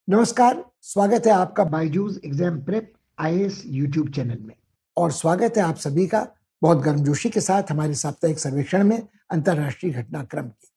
नमस्कार, स्वागत है आपका Byju's exam prep IAS YouTube channel में और स्वागत है आप सभी का बहुत गर्मजोशी के साथ हमारे साप्ताहिक सर्वेक्षण में अंतर्राष्ट्रीय घटनाक्रम की।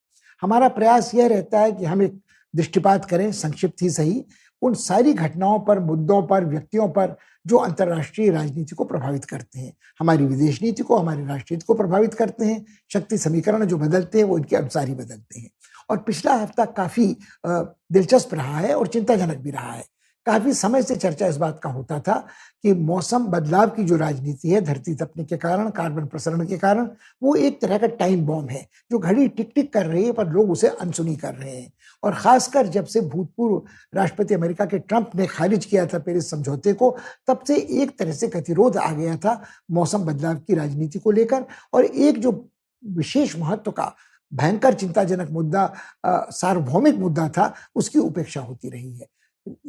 हमारा प्रयास यह रहता है कि हम एक दृष्टिपात करें, संक्षिप्त ही सही, उन सारी घटनाओं पर, मुद्दों पर, व्यक्तियों पर जो अंतर्राष्ट्रीय राजनीति को प्रभावित करते हैं, हमारी विदेश नीति को, हमारी राष्ट्र नीति को प्रभावित करते हैं। शक्ति समीकरण जो बदलते हैं वो इनके अनुसार ही बदलते हैं। और पिछला हफ्ता काफी दिलचस्प रहा है और चिंताजनक भी रहा है। काफी समय से चर्चा इस बात का होता था कि मौसम बदलाव की जो राजनीति है, धरती तपने के कारण, कार्बन प्रसरण के कारण, वो एक तरह का टाइम बॉम्ब है जो घड़ी टिक टिक कर रही है पर लोग उसे अनसुनी कर रहे हैं। और खासकर जब से भूतपूर्व राष्ट्रपति अमेरिका के ट्रंप ने खारिज किया था पेरिस समझौते को, तब से एक तरह से गतिरोध आ गया था मौसम बदलाव की राजनीति को लेकर। और एक जो विशेष महत्व का भयंकर चिंताजनक मुद्दा, सार्वभौमिक मुद्दा था, उसकी उपेक्षा होती रही है।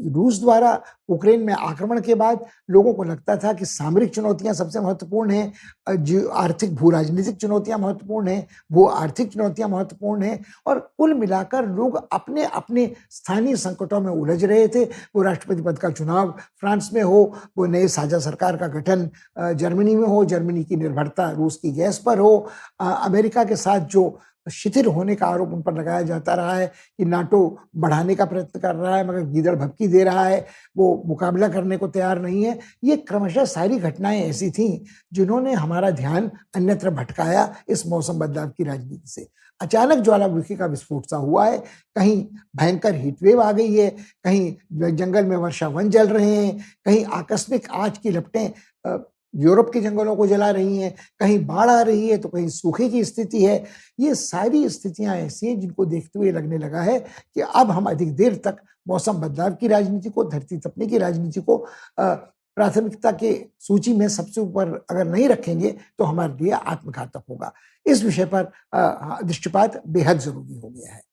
रूस द्वारा यूक्रेन में आक्रमण के बाद लोगों को लगता था कि सामरिक चुनौतियां सबसे महत्वपूर्ण हैं, जो आर्थिक भू राजनीतिक चुनौतियां महत्वपूर्ण हैं, भू आर्थिक चुनौतियां महत्वपूर्ण हैं, और कुल मिलाकर लोग अपने अपने स्थानीय संकटों में उलझ रहे थे। वो राष्ट्रपति पद का चुनाव फ्रांस में हो, वो नए साझा सरकार का गठन जर्मनी में हो, जर्मनी की निर्भरता रूस की गैस पर हो, अमेरिका के साथ जो शिथिल होने का आरोप उन पर लगाया जाता रहा है कि नाटो बढ़ाने का प्रयत्न कर रहा है मगर गीदड़ भभकी दे रहा है, वो मुकाबला करने को तैयार नहीं है। ये क्रमशः सारी घटनाएं ऐसी थीं जिन्होंने हमारा ध्यान अन्यत्र भटकाया इस मौसम बदलाव की राजनीति से। अचानक ज्वालामुखी का विस्फोट सा हुआ है, कहीं भयंकर हीटवेव आ गई है, कहीं जंगल में वर्षा वन जल रहे हैं, कहीं आकस्मिक आग की लपटें यूरोप के जंगलों को जला रही हैं, कहीं बाढ़ आ रही है तो कहीं सूखे की स्थिति है। ये सारी स्थितियां ऐसी हैं जिनको देखते हुए लगने लगा है कि अब हम अधिक देर तक मौसम बदलाव की राजनीति को, धरती तपने की राजनीति को प्राथमिकता के सूची में सबसे ऊपर अगर नहीं रखेंगे तो हमारे लिए आत्मघातक होगा। इस विषय पर दृष्टिपात बेहद जरूरी हो गया है।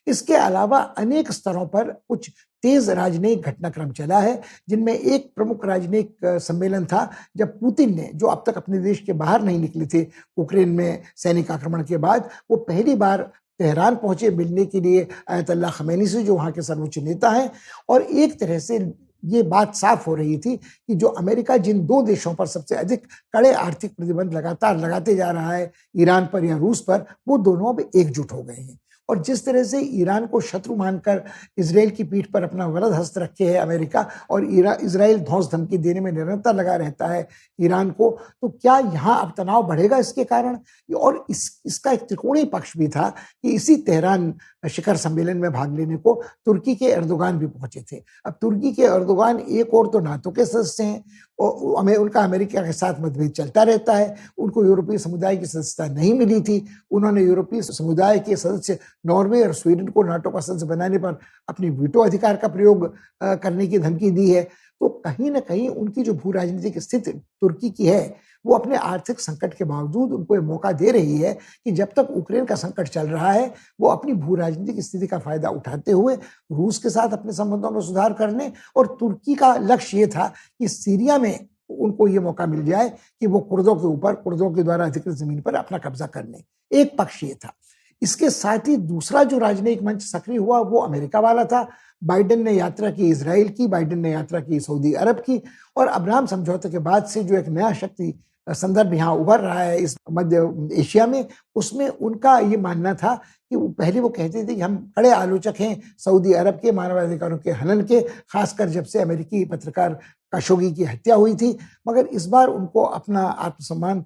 इसके अलावा अनेक स्तरों पर कुछ तेज राजनयिक घटनाक्रम चला है, जिनमें एक प्रमुख राजनयिक सम्मेलन था जब पुतिन ने, जो अब तक अपने देश के बाहर नहीं निकले थे यूक्रेन में सैनिक आक्रमण के बाद, वो पहली बार तेहरान पहुंचे मिलने के लिए अयतुल्लाह खमैनी से, जो वहां के सर्वोच्च नेता हैं। और एक तरह से ये बात साफ हो रही थी कि जो अमेरिका जिन दो देशों पर सबसे अधिक कड़े आर्थिक प्रतिबंध लगातार लगाते जा रहा है, ईरान पर या रूस पर, वो दोनों अब एकजुट हो गए हैं। और जिस तरह से ईरान को शत्रु मानकर इजराइल की पीठ पर अपना वरद हस्त रखे है अमेरिका, और इजराइल धौंस धमकी देने में निरंतर लगा रहता है ईरान को, तो क्या यहाँ अब तनाव बढ़ेगा इसके कारण? और इसका एक त्रिकोणीय पक्ष भी था कि इसी तेहरान शिखर सम्मेलन में भाग लेने को तुर्की के एर्दोगान भी पहुंचे थे। अब तुर्की के एर्दोगान एक और तो नाटो के सदस्य हैं और उनका अमेरिका के साथ मतभेद चलता रहता है। उनको यूरोपीय समुदाय की सदस्यता नहीं मिली थी। उन्होंने यूरोपीय समुदाय के सदस्य नॉर्वे और स्वीडन को नाटो का सदस्य बनाने पर अपनी वीटो अधिकार का प्रयोग करने की धमकी दी है। तो कहीं ना कहीं उनकी जो भू राजनीतिक स्थिति तुर्की की है, वो अपने आर्थिक संकट के बावजूद उनको ये मौका दे रही है कि जब तक यूक्रेन का संकट चल रहा है, वो अपनी भू राजनीतिक स्थिति का फायदा उठाते हुए रूस के साथ अपने संबंधों में सुधार करने, और तुर्की का लक्ष्य ये था कि सीरिया में उनको ये मौका मिल जाए कि वो कुर्दों के ऊपर, कुर्दों के द्वारा अधिकृत जमीन पर अपना कब्जा कर लें। एक पक्ष ये था। इसके साथ ही दूसरा जो राजनयिक मंच सक्रिय हुआ वो अमेरिका वाला था। बाइडेन ने यात्रा की इजराइल की, बाइडेन ने यात्रा की सऊदी अरब की, और अब्राहम समझौते के बाद से जो एक नया शक्ति संदर्भ यहाँ उभर रहा है इस मध्य एशिया में, उसमें उनका ये मानना था कि पहले वो कहते थे कि हम कड़े आलोचक हैं सऊदी अरब के मानवाधिकारों के हनन के, खासकर जब से अमेरिकी पत्रकार खशोगी की हत्या हुई थी। मगर इस बार उनको अपना आत्मसम्मान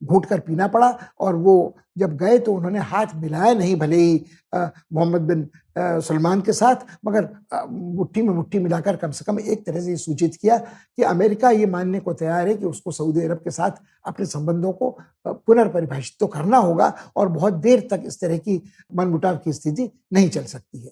घूंट कर पीना पड़ा, और वो जब गए तो उन्होंने हाथ मिलाया नहीं, भले ही मोहम्मद बिन सलमान के साथ, मगर मुट्ठी में मुट्ठी मिलाकर कम से कम एक तरह से ये सूचित किया कि अमेरिका ये मानने को तैयार है कि उसको सऊदी अरब के साथ अपने संबंधों को पुनर्परिभाषित तो करना होगा, और बहुत देर तक इस तरह की मनमुटाव की स्थिति नहीं चल सकती है।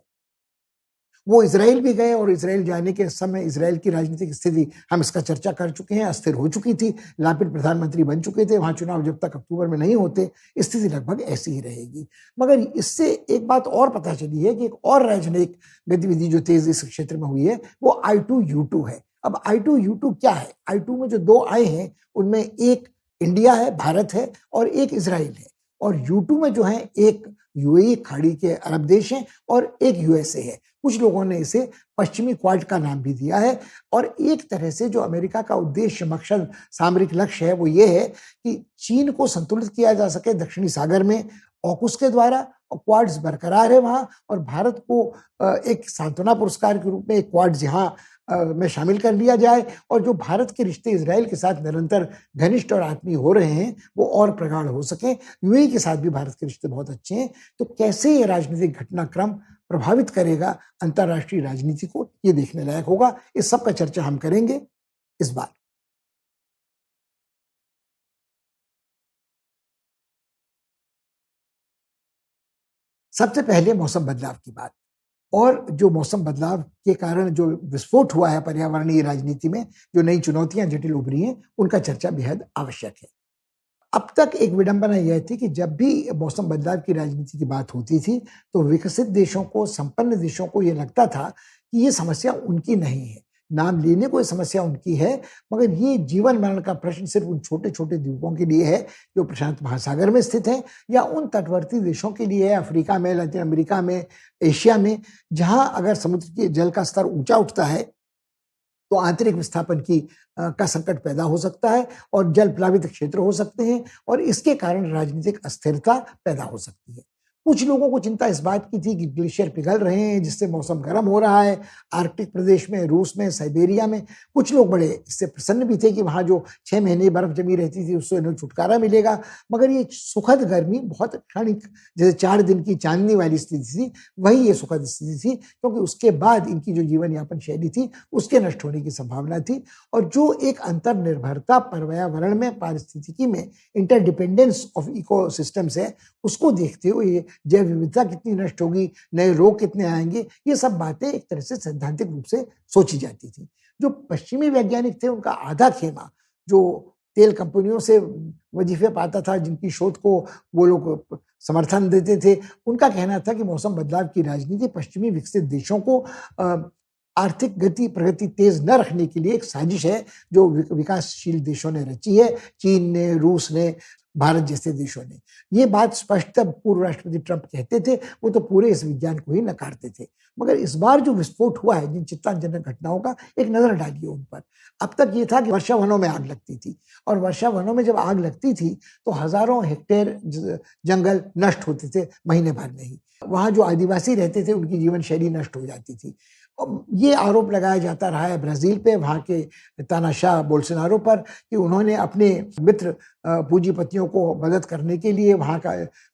वो इजराइल भी गए, और इजराइल जाने के समय इजराइल की राजनीतिक स्थिति, हम इसका चर्चा कर चुके हैं, अस्थिर हो चुकी थी। लापिड प्रधानमंत्री बन चुके थे, वहां चुनाव जब तक अक्टूबर में नहीं होते स्थिति लगभग ऐसी ही रहेगी। मगर इससे एक बात और पता चली है कि एक और राजनयिक गतिविधि जो तेज इस क्षेत्र में हुई है वो I2U2 है। अब I2U2 क्या है? I2 में जो दो आए हैं उनमें एक इंडिया है, भारत है, और एक इजराइल है। और U2 में जो है एक यूएई खाड़ी के अरब देश हैं और एक यूएसए है। कुछ लोगों ने इसे पश्चिमी क्वाड का नाम भी दिया है और एक तरह से जो अमेरिका का उद्देश्य, मकसद, सामरिक लक्ष्य है वो ये है कि चीन को संतुलित किया जा सके दक्षिणी सागर में ऑकूस के द्वारा, और क्वाड्स बरकरार है वहाँ, और भारत को एक सांत्वना पुरस्कार के रूप में एक क्वाड्स यहाँ में शामिल कर लिया जाए, और जो भारत के रिश्ते इजराइल के साथ निरंतर घनिष्ठ और आत्मीय हो रहे हैं वो और प्रगाढ़ हो सके। यूएई के साथ भी भारत के रिश्ते बहुत अच्छे हैं। तो कैसे ये राजनीतिक घटनाक्रम प्रभावित करेगा अंतर्राष्ट्रीय राजनीति को, ये देखने लायक होगा। इस सब का चर्चा हम करेंगे इस बार। सबसे पहले मौसम बदलाव की बात, और जो मौसम बदलाव के कारण जो विस्फोट हुआ है पर्यावरणीय राजनीति में, जो नई चुनौतियां जटिल उभरी हैं, उनका चर्चा बेहद आवश्यक है। अब तक एक विडंबना यह थी कि जब भी मौसम बदलाव की राजनीति की बात होती थी, तो विकसित देशों को, संपन्न देशों को ये लगता था कि ये समस्या उनकी नहीं है। नाम लेने को ये समस्या उनकी है, मगर ये जीवन मरण का प्रश्न सिर्फ उन छोटे-छोटे द्वीपों के लिए है, जो प्रशांत महासागर में स्थित हैं, या उन तटवर्ती देशों के लिए है, अफ्रीका में, लातिन अमेरिका में, एशिया में, जहां अगर समुद्र के जल का स्तर ऊंचा उठता है, तो आंतरिक विस्थापन का संकट पैदा हो सकता है और जल प्लावित क्षेत्र हो सकते हैं, और इसके कारण राजनीतिक अस्थिरता पैदा हो सकती है। कुछ लोगों को चिंता इस बात की थी कि ग्लेशियर पिघल रहे हैं, जिससे मौसम गर्म हो रहा है। आर्कटिक प्रदेश में, रूस में, साइबेरिया में कुछ लोग बड़े इससे प्रसन्न भी थे कि वहाँ जो 6 महीने बर्फ जमी रहती थी उससे इन्हें छुटकारा मिलेगा। मगर ये सुखद गर्मी बहुत क्षणिक, जैसे 4 दिन की चांदनी वाली स्थिति थी, वही ये सुखद स्थिति थी, क्योंकि उसके बाद इनकी जो जीवन यापन शैली थी उसके नष्ट होने की संभावना थी। और जो एक अंतर्निर्भरता पर्यावरण में, पारिस्थितिकी में इंटरडिपेंडेंस ऑफ इकोसिस्टम्स है, उसको देखते हुए जैव विविधता कितनी नष्ट होगी, नए रोग कितने आएंगे, ये सब बातें एक तरह से सैद्धांतिक रूप से सोची जाती थी। जो पश्चिमी वैज्ञानिक थे, उनका आधा खेमा, जो तेल कंपनियों से वजीफे पाता था, जिनकी शोध को वो लोग समर्थन देते थे, उनका कहना था कि मौसम बदलाव की राजनीति पश्चिमी विकसित देशों को आर्थिक प्रगति तेज न रखने के लिए एक साजिश है, जो विकासशील देशों ने रची है, चीन ने, रूस ने, भारत जैसे देशों ने। ये बात स्पष्ट पूर्व राष्ट्रपति ट्रंप कहते थे, वो तो पूरे इस विज्ञान को ही नकारते थे। मगर इस बार जो विस्फोट हुआ है, जिन चिंताजनक घटनाओं का, एक नजर डालिए उन पर। अब तक ये था कि वर्षा वनों में आग लगती थी, और वर्षा वनों में जब आग लगती थी तो हजारों हेक्टेयर जंगल नष्ट होते थे महीने भर में ही। वहां जो आदिवासी रहते थे उनकी जीवन शैली नष्ट हो जाती थी। ये आरोप लगाया जाता रहा है ब्राजील पे, वहाँ के तानाशाह बोल्सोनारो पर, कि उन्होंने अपने मित्र पूंजीपतियों को मदद करने के लिए वहाँ का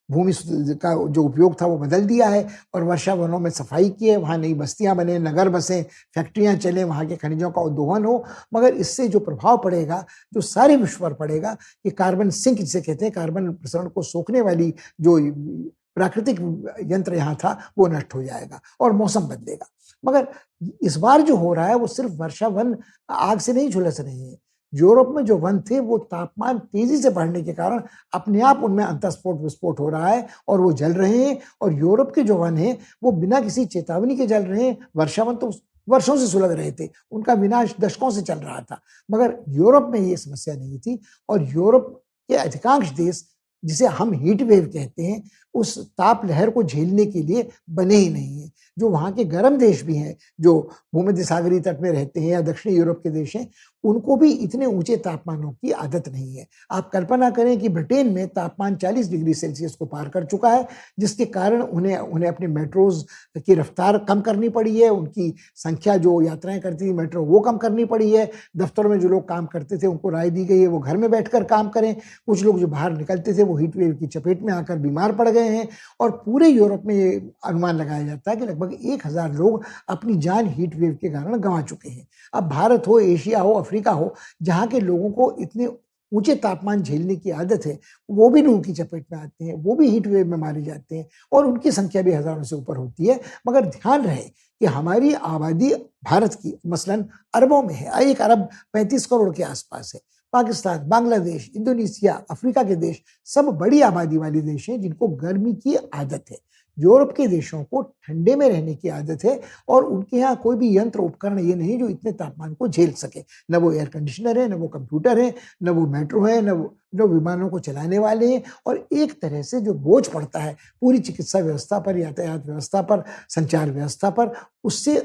भूमि का जो उपयोग था वो बदल दिया है, और वर्षा वनों में सफाई की है, वहाँ नई बस्तियां बने, नगर बसे, फैक्ट्रियां चले, वहाँ के खनिजों का उद्दोहन हो। मगर इससे जो प्रभाव पड़ेगा, जो सारे विश्व पर पड़ेगा, कि कार्बन सिंक जिसे कहते हैं, कार्बन प्रसरण को सोखने वाली जो प्राकृतिक यंत्र यहाँ था वो नष्ट हो जाएगा और मौसम बदलेगा। मगर इस बार जो हो रहा है वो सिर्फ वर्षा वन आग से नहीं झुलस रहे हैं। यूरोप में जो वन थे वो तापमान तेजी से बढ़ने के कारण अपने आप उनमें अंतस्फोट विस्फोट हो रहा है और वो जल रहे हैं। और यूरोप के जो वन हैं वो बिना किसी चेतावनी के जल रहे हैं। वर्षा वन तो वर्षों से सुलग रहे थे, उनका विनाश दशकों से चल रहा था, मगर यूरोप में ये समस्या नहीं थी। और यूरोप के अधिकांश देश, जिसे हम हीट वेव कहते हैं, उस ताप लहर को झेलने के लिए बने ही नहीं है। जो वहाँ के गर्म देश भी हैं, जो भूमध्य सागरीय तट में रहते हैं या दक्षिणी यूरोप के देश हैं, उनको भी इतने ऊंचे तापमानों की आदत नहीं है। आप कल्पना करें कि ब्रिटेन में तापमान 40 डिग्री सेल्सियस को पार कर चुका है, जिसके कारण उन्हें अपने मेट्रोज की रफ्तार कम करनी पड़ी है, उनकी संख्या, जो यात्राएं करती थी मेट्रो, वो कम करनी पड़ी है। दफ्तरों में जो लोग काम करते थे उनको राय दी गई है वो घर में बैठकर काम करें। कुछ लोग जो बाहर निकलते थे वो हीट वेव की चपेट में आकर बीमार पड़ गए हैं। और पूरे यूरोप में ये अनुमान लगाया जाता है कि लगभग 1000 लोग अपनी जान हीट वेव के कारण गंवा चुके हैं। अब भारत हो, एशिया हो, अफ्रीका हो, जहाँ के लोगों को इतने ऊंचे तापमान झेलने की आदत है, वो भी लू की चपेट में आते हैं, वो भी हीट वेव में मारे जाते हैं, और उनकी संख्या भी हजारों से ऊपर होती है। मगर ध्यान रहे कि हमारी आबादी भारत की मसलन अरबों में है। 1 अरब 35 करोड़ के आसपास है। पाकिस्तान, बांग्लादेश, इंडोनेशिया, अफ्रीका के देश सब बड़ी आबादी वाले देश हैं जिनको गर्मी की आदत है। यूरोप के देशों को ठंडे में रहने की आदत है और उनके यहाँ कोई भी यंत्र उपकरण ये नहीं जो इतने तापमान को झेल सके। न वो एयर कंडीशनर है, न वो कंप्यूटर है, न वो मेट्रो है, न विमानों को चलाने वाले हैं। और एक तरह से जो बोझ पड़ता है पूरी चिकित्सा व्यवस्था पर, यातायात व्यवस्था पर, संचार व्यवस्था पर, उससे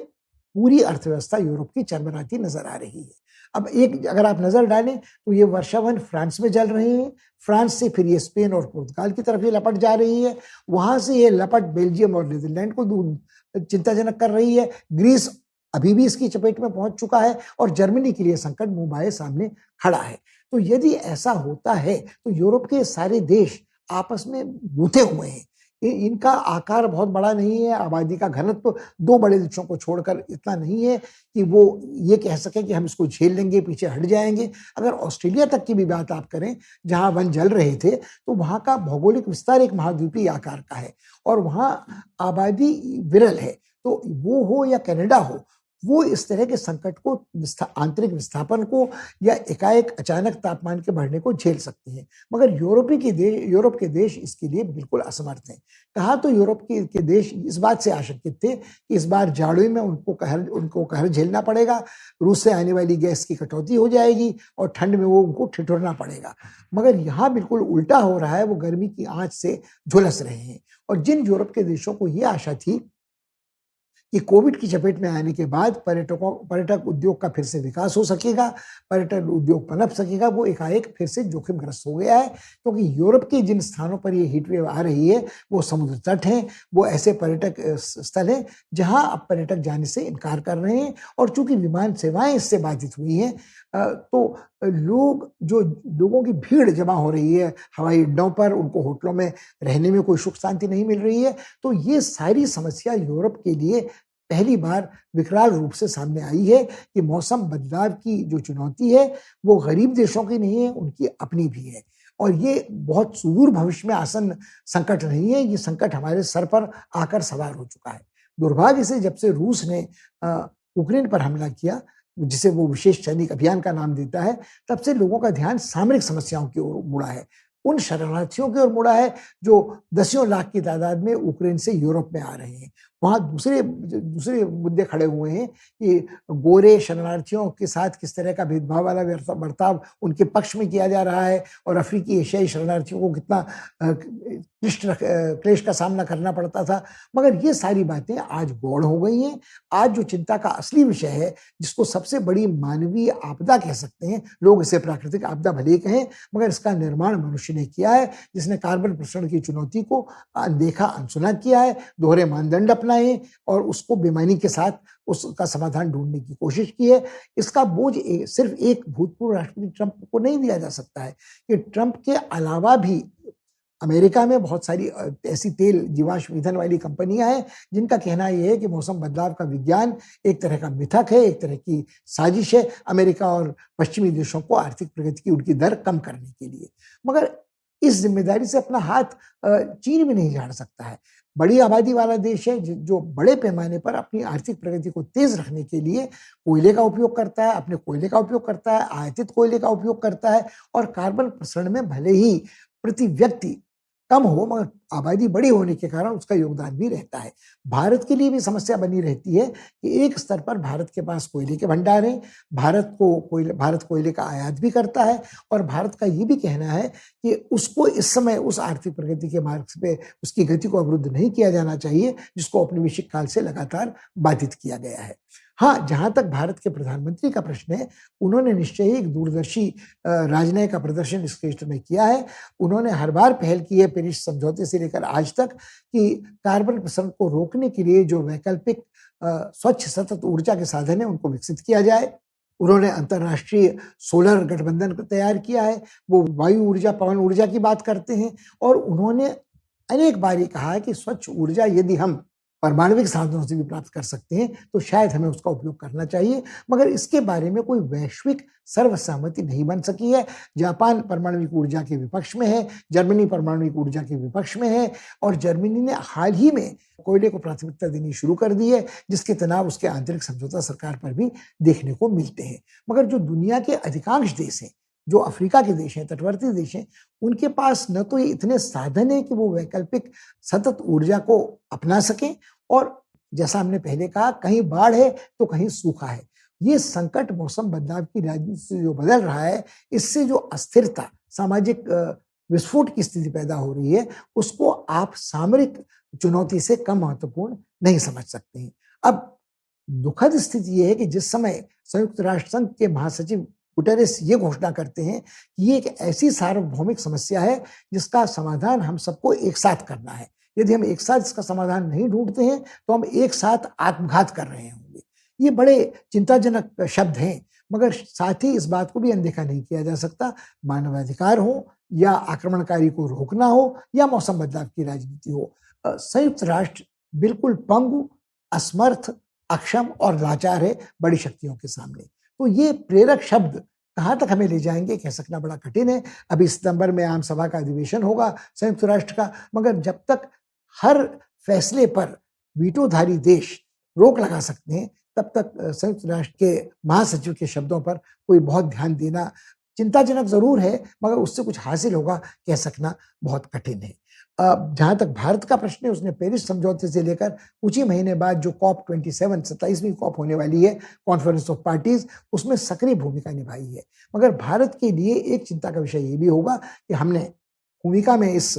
पूरी अर्थव्यवस्था यूरोप की चरमराती नजर आ रही है। अब एक अगर आप नजर डालें तो ये वर्षावन फ्रांस में जल रहे हैं, फ्रांस से फिर ये स्पेन और पुर्तगाल की तरफ ये लपट जा रही है, वहां से ये लपट बेल्जियम और नीदरलैंड को चिंताजनक कर रही है। ग्रीस अभी भी इसकी चपेट में पहुंच चुका है और जर्मनी के लिए संकट मुंह बाए सामने खड़ा है। तो यदि ऐसा होता है तो यूरोप के सारे देश आपस में गूंथे हुए हैं। इनका आकार बहुत बड़ा नहीं है, आबादी का घनत्व दो बड़े देशों को छोड़कर इतना नहीं है कि वो ये कह सके कि हम इसको झेल लेंगे, पीछे हट जाएंगे। अगर ऑस्ट्रेलिया तक की भी बात आप करें, जहां वन जल रहे थे, तो वहां का भौगोलिक विस्तार एक महाद्वीपीय आकार का है और वहां आबादी विरल है। तो वो हो या कनाडा हो, वो इस तरह के संकट को, आंतरिक विस्थापन को या एकाएक अचानक तापमान के बढ़ने को झेल सकते हैं। मगर यूरोप के देश इसके लिए बिल्कुल असमर्थ हैं। कहा तो यूरोप के देश इस बात से आशंकित थे कि इस बार जाड़ों में उनको कहर झेलना पड़ेगा, रूस से आने वाली गैस की कटौती हो जाएगी और ठंड में वो उनको ठिठुरना पड़ेगा। मगर यहाँ बिल्कुल उल्टा हो रहा है, वो गर्मी की आंच से झुलस रहे हैं। और जिन यूरोप के देशों को ये आशा थी कि कोविड की चपेट में आने के बाद पर्यटक उद्योग का फिर से विकास हो सकेगा, पर्यटन उद्योग पनप सकेगा, वो एकाएक फिर से जोखिमग्रस्त हो गया है। क्योंकि यूरोप के जिन स्थानों पर ये हीट वेव आ रही है वो समुद्र तट हैं, वो ऐसे पर्यटक स्थल हैं जहां अब पर्यटक जाने से इनकार कर रहे हैं। और चूंकि विमान सेवाएं इससे बाधित हुई हैं, तो लोगों की भीड़ जमा हो रही है हवाई अड्डों पर, उनको होटलों में रहने में कोई सुख शांति नहीं मिल रही है। तो ये सारी समस्या यूरोप के लिए पहली बार विकराल रूप से सामने आई है कि मौसम बदलाव की जो चुनौती है वो गरीब देशों की नहीं है, उनकी अपनी भी है। और ये बहुत सुदूर भविष्य में आसन्न संकट नहीं है, ये संकट हमारे सर पर आकर सवार हो चुका है। दुर्भाग्य से जब से रूस ने यूक्रेन पर हमला किया, जिसे वो विशेष सैनिक अभियान का नाम देता है, तब से लोगों का ध्यान सामरिक समस्याओं की ओर मुड़ा है, उन शरणार्थियों की ओर मुड़ा है जो दसियों लाख की तादाद में यूक्रेन से यूरोप में आ रहे हैं। वहां दूसरे मुद्दे खड़े हुए हैं कि गोरे शरणार्थियों के साथ किस तरह का भेदभाव वाला बर्ताव उनके पक्ष में किया जा रहा है और अफ्रीकी एशियाई शरणार्थियों को कितना क्लेश का सामना करना पड़ता था। मगर ये सारी बातें आज गौड़ हो गई हैं। आज जो चिंता का असली विषय है, जिसको सबसे बड़ी मानवीय आपदा कह सकते हैं, लोग इसे प्राकृतिक आपदा भले ही कहें, मगर इसका निर्माण मनुष्य ने किया है, जिसने कार्बन प्रसरण की चुनौती को अनदेखा अनसुना किया है, दोहरे मानदंड अपनाए और उसको बेईमानी के साथ उसका समाधान ढूंढने की कोशिश की है। इसका बोझ सिर्फ एक भूतपूर्व राष्ट्रपति ट्रंप को नहीं दिया जा सकता है कि ट्रंप के अलावा भी अमेरिका में बहुत सारी ऐसी तेल जीवाश्म ईंधन वाली कंपनियां हैं जिनका कहना यह है कि मौसम बदलाव का विज्ञान एक तरह का मिथक है, एक तरह की साजिश है अमेरिका और पश्चिमी देशों को आर्थिक प्रगति की उनकी दर कम करने के लिए। मगर इस जिम्मेदारी से अपना हाथ चीन भी नहीं झाड़ सकता है। बड़ी आबादी वाला देश है जो बड़े पैमाने पर अपनी आर्थिक प्रगति को तेज रखने के लिए कोयले का उपयोग करता है, अपने कोयले का उपयोग करता है, आयातित कोयले का उपयोग करता है और कार्बन प्रसरण में भले ही प्रति व्यक्ति कम हो मगर आबादी बड़ी होने के कारण उसका योगदान भी रहता है। भारत के लिए भी समस्या बनी रहती है कि एक स्तर पर भारत के पास कोयले के भंडार हैं, भारत कोयले का आयात भी करता है और भारत का ये भी कहना है कि उसको इस समय उस आर्थिक प्रगति के मार्ग पे उसकी गति को अवरुद्ध नहीं किया जाना चाहिए जिसको औपनिवेशिक काल से लगातार बाधित किया गया है। हाँ, जहां तक भारत के प्रधानमंत्री का प्रश्न है, उन्होंने निश्चय ही एक दूरदर्शी राजनय का प्रदर्शन इस क्षेत्र में किया है। उन्होंने हर बार पहल की है पेरिस समझौते से लेकर आज तक कि कार्बन प्रसरण को रोकने के लिए जो वैकल्पिक स्वच्छ सतत ऊर्जा के साधन है उनको विकसित किया जाए। उन्होंने अंतर्राष्ट्रीय सोलर गठबंधन तैयार किया है, वो वायु ऊर्जा पवन ऊर्जा की बात करते हैं और उन्होंने अनेक बार ये कहा है कि स्वच्छ ऊर्जा यदि हम परमाणविक साधनों से भी प्राप्त कर सकते हैं तो शायद हमें उसका उपयोग करना चाहिए। मगर इसके बारे में कोई वैश्विक सर्वसहमति नहीं बन सकी है। जापान परमाणविक ऊर्जा के विपक्ष में है, जर्मनी परमाणविक ऊर्जा के विपक्ष में है और जर्मनी ने हाल ही में कोयले को प्राथमिकता देनी शुरू कर दी है, जिसके तनाव उसके आंतरिक समझौता सरकार पर भी देखने को मिलते हैं। मगर जो दुनिया के अधिकांश देश हैं जो अफ्रीका के देश हैं, तटवर्ती देश हैं, उनके पास न तो ये इतने साधन हैं कि वो वैकल्पिक सतत ऊर्जा को अपना सकें, और जैसा हमने पहले कहा, कहीं बाढ़ है तो कहीं सूखा है। ये संकट मौसम बदलाव की राजनीति से जो बदल रहा है, इससे जो अस्थिरता, सामाजिक विस्फोट की स्थिति पैदा हो रही है, उसको आप सामरिक चुनौती से कम महत्वपूर्ण नहीं समझ सकते हैं। अब दुखद स्थिति ये है कि जिस समय संयुक्त राष्ट्र संघ के महासचिव गुटेरेस ये घोषणा करते हैं कि ये एक ऐसी सार्वभौमिक समस्या है जिसका समाधान हम सबको एक साथ करना है। यदि हम एक साथ इसका समाधान नहीं ढूंढते हैं तो हम एक साथ आत्मघात कर रहे होंगे। ये बड़े चिंताजनक शब्द हैं, मगर साथ ही इस बात को भी अनदेखा नहीं किया जा सकता, मानवाधिकार हो या आक्रमणकारी को रोकना हो या मौसम बदलाव की राजनीति हो, संयुक्त राष्ट्र बिल्कुल पंगु, असमर्थ, अक्षम और लाचार है बड़ी शक्तियों के सामने। तो ये प्रेरक शब्द कहाँ तक हमें ले जाएंगे, कह सकना बड़ा कठिन है। अभी सितंबर में आम सभा का अधिवेशन होगा संयुक्त राष्ट्र का, मगर जब तक हर फैसले पर वीटोधारी देश रोक लगा सकते हैं, तब तक संयुक्त राष्ट्र के महासचिव के शब्दों पर कोई बहुत ध्यान देना चिंताजनक जरूर है, मगर उससे कुछ हासिल होगा कह सकना बहुत कठिन है। जहां तक भारत का प्रश्न है, उसने पेरिस समझौते से लेकर कुछ ही महीने बाद जो COP 27 27वीं COP होने वाली है, कॉन्फ्रेंस ऑफ पार्टीज, उसमें सक्रिय भूमिका निभाई है। मगर भारत के लिए एक चिंता का विषय ये भी होगा कि हमने भूमिका में इस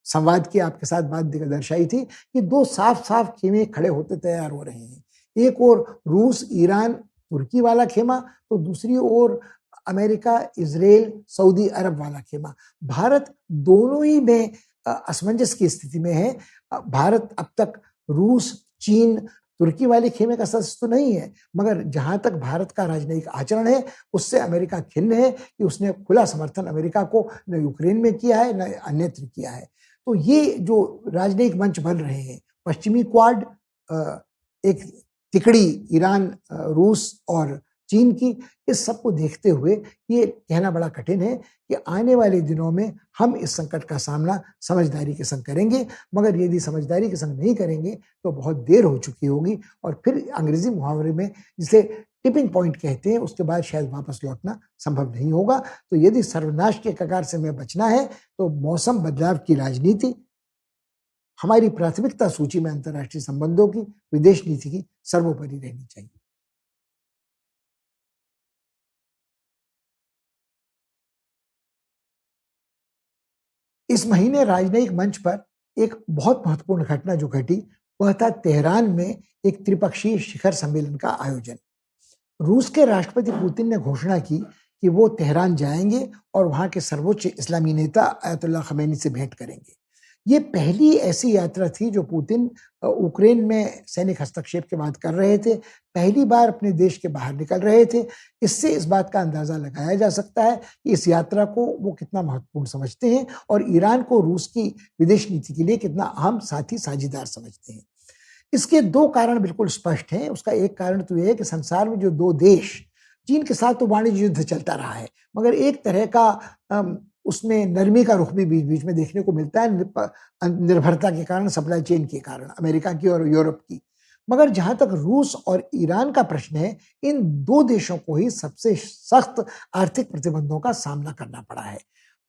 संवाद की आपके साथ बात दर्शाई थी कि दो साफ साफ खेमे खड़े होते तैयार हो रहे हैं। एक ओर रूस, ईरान, तुर्की वाला खेमा, तो दूसरी ओर अमेरिका, इजराइल, सऊदी अरब वाला खेमा। भारत दोनों ही में असमंजस की स्थिति में है। भारत अब तक रूस, चीन, तुर्की वाले खेमे का सदस्य तो नहीं है, मगर जहां तक भारत का राजनयिक आचरण है, उससे अमेरिका खिन्न है कि उसने खुला समर्थन अमेरिका को न यूक्रेन में किया है न अन्यत्र किया है। तो ये जो राजनयिक मंच बन रहे हैं, पश्चिमी क्वाड, एक तिकड़ी ईरान, रूस और चीन की, इस सब को देखते हुए ये कहना बड़ा कठिन है कि आने वाले दिनों में हम इस संकट का सामना समझदारी के संग करेंगे, मगर यदि समझदारी के संग नहीं करेंगे तो बहुत देर हो चुकी होगी, और फिर अंग्रेजी मुहावरे में जिसे टिपिंग पॉइंट कहते हैं, उसके बाद शायद वापस लौटना संभव नहीं होगा। तो यदि सर्वनाश के कगार से हमें बचना है तो मौसम बदलाव की राजनीति हमारी प्राथमिकता सूची में अंतर्राष्ट्रीय संबंधों की, विदेश नीति की सर्वोपरि रहनी चाहिए। इस महीने राजनयिक मंच पर एक बहुत महत्वपूर्ण घटना जो घटी, वह था तेहरान में एक त्रिपक्षीय शिखर सम्मेलन का आयोजन। रूस के राष्ट्रपति पुतिन ने घोषणा की कि वो तेहरान जाएंगे और वहां के सर्वोच्च इस्लामी नेता अयतुल्लाह खमेनी से भेंट करेंगे। ये पहली ऐसी यात्रा थी जो पुतिन यूक्रेन में सैनिक हस्तक्षेप के बाद कर रहे थे, पहली बार अपने देश के बाहर निकल रहे थे। इससे इस बात का अंदाजा लगाया जा सकता है कि इस यात्रा को वो कितना महत्वपूर्ण समझते हैं और ईरान को रूस की विदेश नीति के लिए कितना अहम साथी, साझीदार समझते हैं। इसके दो कारण बिल्कुल स्पष्ट हैं। उसका एक कारण तो यह है कि संसार में जो दो देश, चीन के साथ तो वाणिज्य युद्ध चलता रहा है, मगर एक तरह का उसमें नरमी का रुख भी बीच बीच में देखने को मिलता है, निर्भरता के कारण, सप्लाई चेन के कारण, अमेरिका की और यूरोप की। मगर जहां तक रूस और ईरान का प्रश्न है, इन दो देशों को ही सबसे सख्त आर्थिक प्रतिबंधों का सामना करना पड़ा है,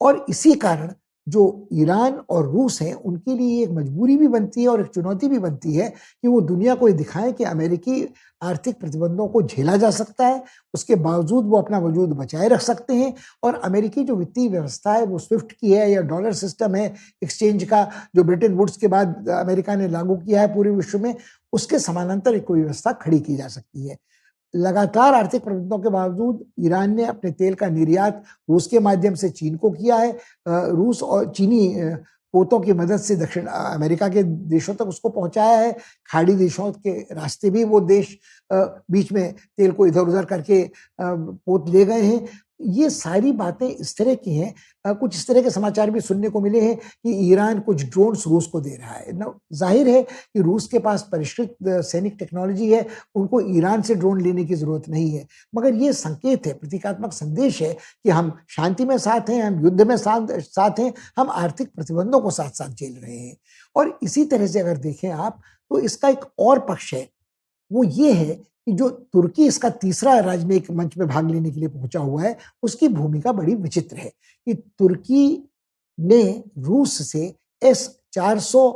और इसी कारण जो ईरान और रूस हैं, उनके लिए एक मजबूरी भी बनती है और एक चुनौती भी बनती है कि वो दुनिया को ये दिखाएं कि अमेरिकी आर्थिक प्रतिबंधों को झेला जा सकता है, उसके बावजूद वो अपना वजूद बचाए रख सकते हैं, और अमेरिकी जो वित्तीय व्यवस्था है वो स्विफ्ट की है या डॉलर सिस्टम है एक्सचेंज का, जो ब्रिटेन वुड्स के बाद अमेरिका ने लागू किया है पूरे विश्व में, उसके समानांतर एक कोई व्यवस्था खड़ी की जा सकती है। लगातार आर्थिक प्रतिबंधों के बावजूद ईरान ने अपने तेल का निर्यात रूस के माध्यम से चीन को किया है। रूस और चीनी पोतों की मदद से दक्षिण अमेरिका के देशों तक उसको पहुंचाया है। खाड़ी देशों के रास्ते भी वो देश बीच में तेल को इधर उधर करके पोत ले गए हैं। ये सारी बातें इस तरह की हैं। कुछ इस तरह के समाचार भी सुनने को मिले हैं कि ईरान कुछ ड्रोन्स रूस को दे रहा है। जाहिर है कि रूस के पास परिष्कृत सैनिक टेक्नोलॉजी है, उनको ईरान से ड्रोन लेने की जरूरत नहीं है, मगर ये संकेत है, प्रतीकात्मक संदेश है कि हम शांति में साथ हैं, हम युद्ध में साथ हैं, हम आर्थिक प्रतिबंधों को साथ साथ झेल रहे हैं। और इसी तरह से अगर देखें आप, तो इसका एक और पक्ष है वो ये है कि जो तुर्की इसका तीसरा राजनयिक मंच में भाग लेने के लिए पहुंचा हुआ है, उसकी भूमिका बड़ी विचित्र है कि तुर्की ने रूस से S-400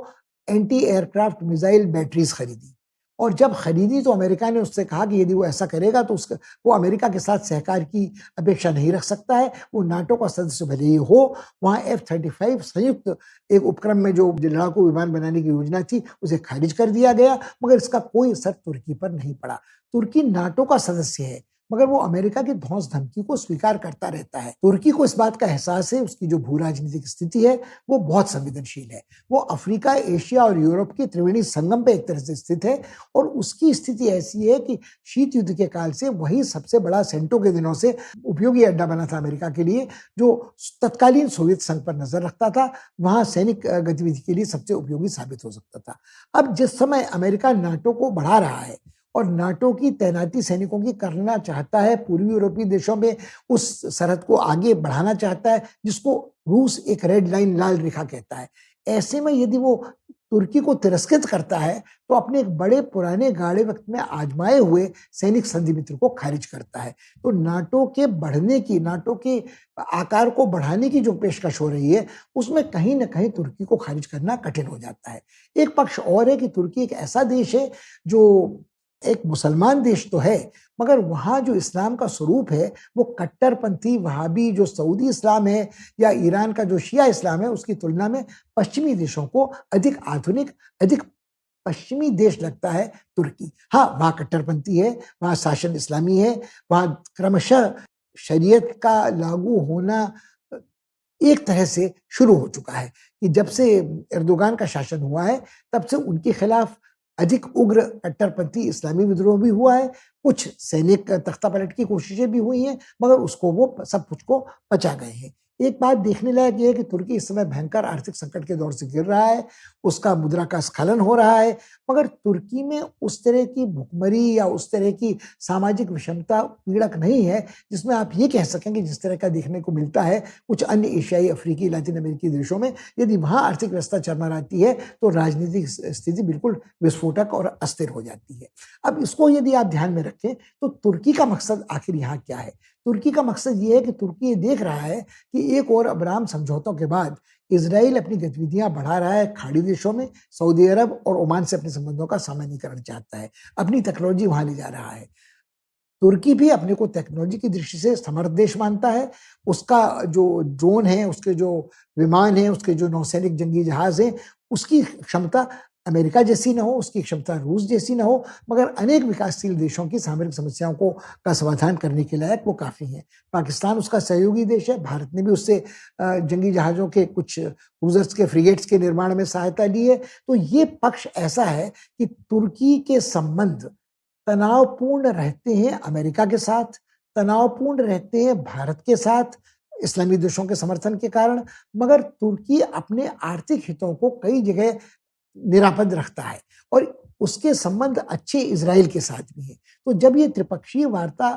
anti aircraft missile batteries खरीदी, और जब खरीदी तो अमेरिका ने उससे कहा कि यदि वो ऐसा करेगा तो उसका वो अमेरिका के साथ सहकार की अपेक्षा नहीं रख सकता है। वो नाटो का सदस्य भले ही हो, वहाँ F-35 संयुक्त एक उपक्रम में जो लड़ाकू विमान बनाने की योजना थी उसे खारिज कर दिया गया, मगर इसका कोई असर तुर्की पर नहीं पड़ा। तुर्की नाटो का सदस्य है, मगर वो अमेरिका की धौंस धमकी को स्वीकार करता रहता है। तुर्की को इस बात का एहसास है, उसकी जो भू राजनीतिक स्थिति है वो बहुत संवेदनशील है। वो अफ्रीका, एशिया और यूरोप की त्रिवेणी संगम पे एक तरह से स्थित है, और उसकी स्थिति ऐसी है कि शीत युद्ध के काल से वही सबसे बड़ा सेंटो के दिनों से उपयोगी अड्डा बना था अमेरिका के लिए, जो तत्कालीन सोवियत संघ पर नजर रखता था। वहां सैनिक गतिविधि के लिए सबसे उपयोगी साबित हो सकता था। अब जिस समय अमेरिका नाटो को बढ़ा रहा है और नाटो की तैनाती सैनिकों की करना चाहता है पूर्वी यूरोपीय देशों में, उस सरहद को आगे बढ़ाना चाहता है जिसको रूस एक रेड लाइन, लाल रेखा कहता है। ऐसे में यदि वो तुर्की को तिरस्कृत करता है तो अपने एक बड़े पुराने गाढ़े वक्त में आजमाए हुए सैनिक संधि मित्र को खारिज करता है। तो नाटो के बढ़ने की, नाटो के आकार को बढ़ाने की जो पेशकश हो रही है, उसमें कहीं ना कहीं तुर्की को खारिज करना कठिन हो जाता है। एक पक्ष और है कि तुर्की एक ऐसा देश है जो एक मुसलमान देश तो है, मगर वहां जो इस्लाम का स्वरूप है वो कट्टरपंथी वहाबी जो सऊदी इस्लाम है या ईरान का जो शिया इस्लाम है, उसकी तुलना में पश्चिमी देशों को अधिक आधुनिक, अधिक पश्चिमी देश लगता है तुर्की। हाँ, वहां कट्टरपंथी है, वहां शासन इस्लामी है, वहां क्रमशः शरीयत का लागू होना एक तरह से शुरू हो चुका है कि जब से एर्दोगान का शासन हुआ है तब से उनके खिलाफ अधिक उग्र कट्टरपंथी इस्लामी विद्रोह भी हुआ है, कुछ सैनिक तख्तापलट की कोशिशें भी हुई हैं, मगर उसको वो सब कुछ को पचा गए हैं। एक बात देखने लायक ये है कि तुर्की इस समय भयंकर आर्थिक संकट के दौर से गिर रहा है, उसका मुद्रा का स्खलन हो रहा है, मगर तुर्की में उस तरह की भुखमरी या उस तरह की सामाजिक विषमता पीड़क नहीं है जिसमें आप ये कह सकें कि जिस तरह का देखने को मिलता है कुछ अन्य एशियाई, अफ्रीकी, लातिन अमेरिकी देशों में। यदि वहां आर्थिक व्यवस्था चरमराती है तो राजनीतिक स्थिति बिल्कुल विस्फोटक और अस्थिर हो जाती है। अब इसको यदि आप ध्यान में रखें तो तुर्की का मकसद आखिर यहाँ क्या है? तुर्की का मकसद ये है कि तुर्की ये देख रहा है कि एक और अब्राहम समझौतों के बाद इजराइल अपनी गतिविधियां बढ़ा रहा है खाड़ी देशों में, सऊदी अरब और ओमान से अपने संबंधों का सामान्यीकरण चाहता है, अपनी टेक्नोलॉजी वहां ले जा रहा है। तुर्की भी अपने को टेक्नोलॉजी की दृष्टि से समर्थ देश मानता है। उसका जो ड्रोन है, उसके जो विमान है, उसके जो नौसैनिक जंगी जहाज हैं, उसकी क्षमता अमेरिका जैसी ना हो, उसकी क्षमता रूस जैसी ना हो, मगर अनेक विकासशील देशों की सामरिक समस्याओं को का समाधान करने के लायक वो काफी है। पाकिस्तान उसका सहयोगी देश है, भारत ने भी उससे जंगी जहाजों के कुछ क्रूजर्स के, फ्रिगेट्स के निर्माण में सहायता ली है। तो ये पक्ष ऐसा है कि तुर्की के संबंध तनावपूर्ण रहते हैं अमेरिका के साथ, तनावपूर्ण रहते हैं भारत के साथ, इस्लामी देशों के समर्थन के कारण, मगर तुर्की अपने आर्थिक हितों को कई जगह निरापद रखता है और उसके संबंध अच्छे इजराइल के साथ भी हैं। तो जब ये त्रिपक्षीय वार्ता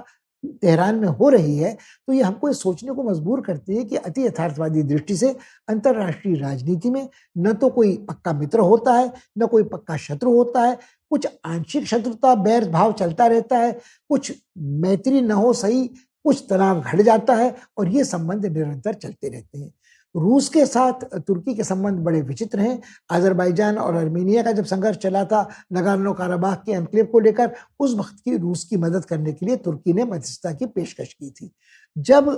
तेहरान में हो रही है तो ये हमको ये सोचने को मजबूर करती है कि अति यथार्थवादी दृष्टि से अंतर्राष्ट्रीय राजनीति में न तो कोई पक्का मित्र होता है, न कोई पक्का शत्रु होता है। कुछ आंशिक शत्रुता, बैर भाव चलता रहता है, कुछ मैत्री न हो सही, कुछ तनाव घट जाता है और ये संबंध निरंतर चलते रहते हैं। रूस के साथ तुर्की के संबंध बड़े विचित्र हैं। अजरबैजान और आर्मेनिया का जब संघर्ष चला था नगार्नो काराबाख के एन्क्लेव को लेकर, उस वक्त की रूस की मदद करने के लिए तुर्की ने मध्यस्थता की पेशकश की थी। जब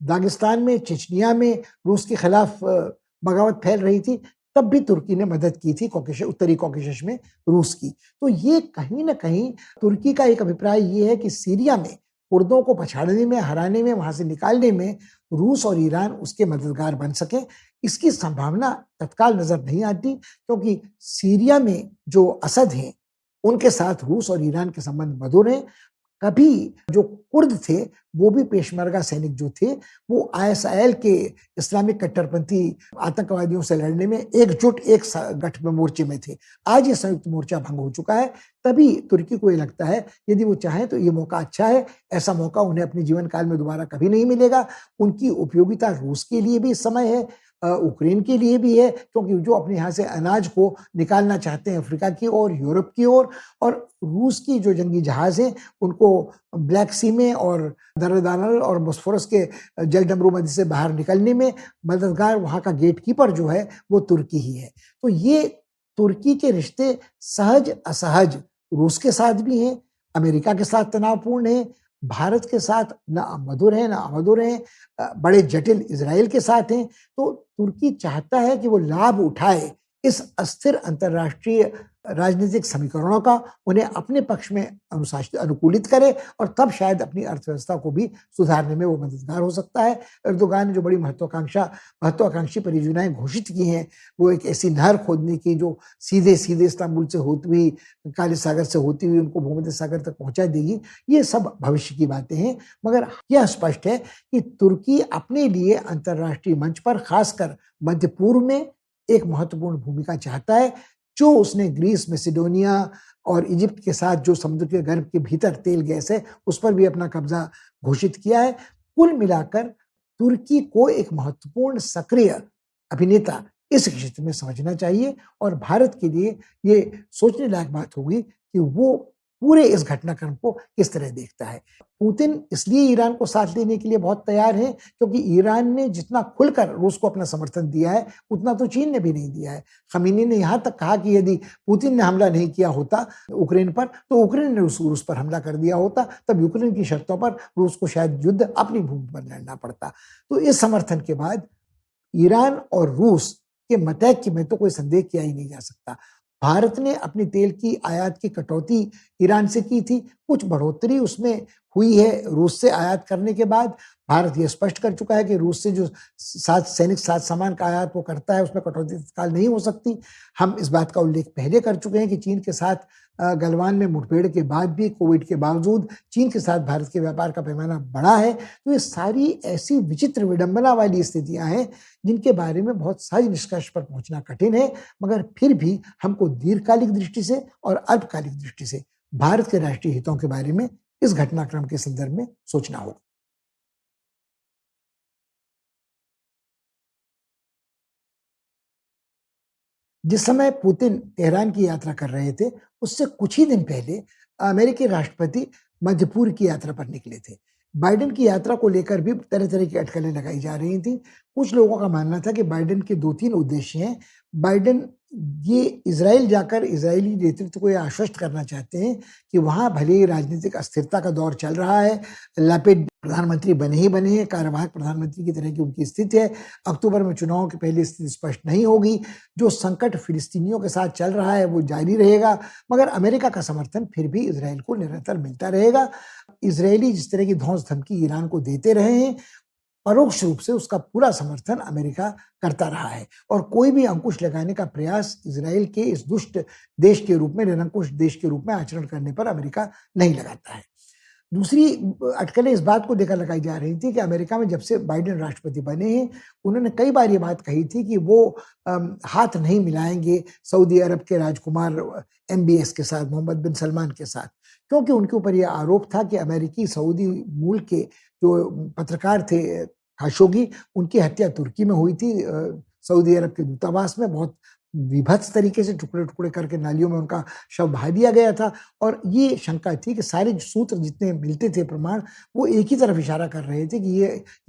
दागिस्तान में, चेचनिया में रूस के खिलाफ बगावत फैल रही थी, तब भी तुर्की ने मदद की थी उत्तरी कॉकेशस में रूस की। तो ये कहीं ना कहीं तुर्की का एक अभिप्राय ये है कि सीरिया में कुर्दों को पछाड़ने में, हराने में, वहां से निकालने में रूस और ईरान उसके मददगार बन सके। इसकी संभावना तत्काल नजर नहीं आती क्योंकि सीरिया में जो असद हैं उनके साथ रूस और ईरान के संबंध मधुर हैं। कभी जो कुर्द थे वो भी पेशमर्गा सैनिक जो थे वो ISIL के इस्लामिक कट्टरपंथी आतंकवादियों से लड़ने में एकजुट एक गठ में मोर्चे में थे। आज ये संयुक्त मोर्चा भंग हो चुका है। तभी तुर्की को ये लगता है यदि वो चाहे तो ये मौका अच्छा है, ऐसा मौका उन्हें अपने जीवन काल में दोबारा कभी नहीं मिलेगा। उनकी उपयोगिता रूस के लिए भी इस समय है, यूक्रेन के लिए भी है, क्योंकि जो अपने यहाँ से अनाज को निकालना चाहते हैं अफ्रीका की ओर, यूरोप की ओर, और रूस की जो जंगी जहाज़ हैं, उनको ब्लैक सी में और दरदानल और बोस्फोरस के जलडमरू मध्य से बाहर निकलने में मददगार वहाँ का गेटकीपर जो है, वो तुर्की ही है। तो ये तुर्की के रिश्ते सहज-असहज रूस के साथ भी हैं, अमेरिका के साथ तनावपूर्ण हैं, भारत के साथ ना मधुर हैं, ना अमधुर हैं, बड़े जटिल इज़राइल के साथ हैं। तो तुर्की चाहता है कि वो लाभ उठाए इस अस्थिर अंतर्राष्ट्रीय राजनीतिक समीकरणों का, उन्हें अपने पक्ष में अनुकूलित करे और तब शायद अपनी अर्थव्यवस्था को भी सुधारने में वो मददगार हो सकता है। एर्दोगान ने जो बड़ी महत्वाकांक्षी परियोजनाएँ घोषित की हैं, वो एक ऐसी नहर खोदने की जो सीधे-सीधे इस्तांबुल से होती हुई, काले सागर से होती हुई उनको भूमध्य सागर तक पहुँचा देगी, ये सब भविष्य की बातें हैं। मगर यह स्पष्ट है कि तुर्की अपने लिए अंतर्राष्ट्रीय मंच पर, खासकर मध्य पूर्व में, एक महत्वपूर्ण भूमिका चाहता है। जो उसने ग्रीस, मैसेडोनिया और इजिप्ट के साथ जो समुद्र के गर्भ के भीतर तेल गैस है, उस पर भी अपना कब्जा घोषित किया है। कुल मिलाकर तुर्की को एक महत्वपूर्ण सक्रिय अभिनेता इस क्षेत्र में समझना चाहिए और भारत के लिए ये सोचने लायक बात होगी कि वो पूरे इस घटनाक्रम को किस तरह देखता है। पुतिन इसलिए ईरान को साथ लेने के लिए बहुत तैयार हैं, क्योंकि ईरान ने जितना खुलकर रूस को अपना समर्थन दिया है, उतना तो चीन ने भी नहीं दिया है। ख़ामेनी ने यहाँ तक कहा कि यदि पुतिन ने हमला नहीं किया होता यूक्रेन पर, तो यूक्रेन ने रूस पर हमला कर दिया होता, तब यूक्रेन की शर्तों पर रूस को शायद युद्ध अपनी भूमि पर लड़ना पड़ता। तो इस समर्थन के बाद ईरान और रूस के मतैक्य में तो कोई संदेह किया ही नहीं जा सकता। भारत ने अपनी तेल की आयात की कटौती ईरान से की थी, कुछ बढ़ोतरी उसमें हुई है रूस से आयात करने के बाद। भारत ये स्पष्ट कर चुका है कि रूस से जो सैनिक सामान का आयात वो करता है, उसमें कटौती तत्काल नहीं हो सकती। हम इस बात का उल्लेख पहले कर चुके हैं कि चीन के साथ गलवान में मुठभेड़ के बाद भी, कोविड के बावजूद चीन के साथ भारत के व्यापार का पैमाना बढ़ा है। तो ये सारी ऐसी विचित्र विडंबना वाली स्थितियां हैं जिनके बारे में बहुत सहज निष्कर्ष पर पहुंचना कठिन है, मगर फिर भी हमको दीर्घकालिक दृष्टि से और अल्पकालिक दृष्टि से भारत के राष्ट्रीय हितों के बारे में इस घटनाक्रम के संदर्भ में सोचना होगा। जिस समय पुतिन तेहरान की यात्रा कर रहे थे, उससे कुछ ही दिन पहले अमेरिकी राष्ट्रपति मध्य पूर्व की यात्रा पर निकले थे। बाइडेन की यात्रा को लेकर भी तरह-तरह की अटकलें लगाई जा रही थीं। कुछ लोगों का मानना था कि बाइडेन के 2-3 उद्देश्य हैं। बाइडेन ये इज़राइल जाकर इज़राइली नेतृत्व को ये आश्वस्त करना चाहते हैं कि वहाँ भले ही राजनीतिक अस्थिरता का दौर चल रहा है, लैपिड प्रधानमंत्री बने ही बने हैं, कार्यवाहक प्रधानमंत्री की तरह की उनकी स्थिति है। अक्टूबर में चुनाव के पहले स्थिति स्पष्ट नहीं होगी। जो संकट फिलिस्तीनियों के साथ चल रहा है, वो जारी रहेगा, मगर अमेरिका का समर्थन फिर भी इज़राइल को निरंतर मिलता रहेगा। इज़राइली जिस तरह की धौंस-धमकी ईरान को देते रहे हैं, परोक्ष रूप से उसका पूरा समर्थन अमेरिका करता रहा है और कोई भी अंकुश लगाने का प्रयास इज़राइल के इस दुष्ट देश के रूप में, निरंकुश देश के रूप में आचरण करने पर अमेरिका नहीं लगाता है। दूसरी अटकलें इस बात को लेकर लगाई जा रही थी कि अमेरिका में जब से बाइडेन राष्ट्रपति बने हैं, उन्होंने कई बार ये बात कही थी कि वो हाथ नहीं मिलाएँगे सऊदी अरब के राजकुमार एमबीएस के साथ, मोहम्मद बिन सलमान के साथ, क्योंकि उनके ऊपर ये आरोप था कि अमेरिकी सऊदी मूल के जो पत्रकार थे खाशोगी, उनकी हत्या तुर्की में हुई थी, सऊदी अरब के दूतावास में बहुत वीभत्स तरीके से टुकड़े-टुकड़े करके नालियों में उनका शव बहा दिया गया था और ये शंका थी कि सारे सूत्र जितने मिलते थे प्रमाण, वो एक ही तरफ इशारा कर रहे थे कि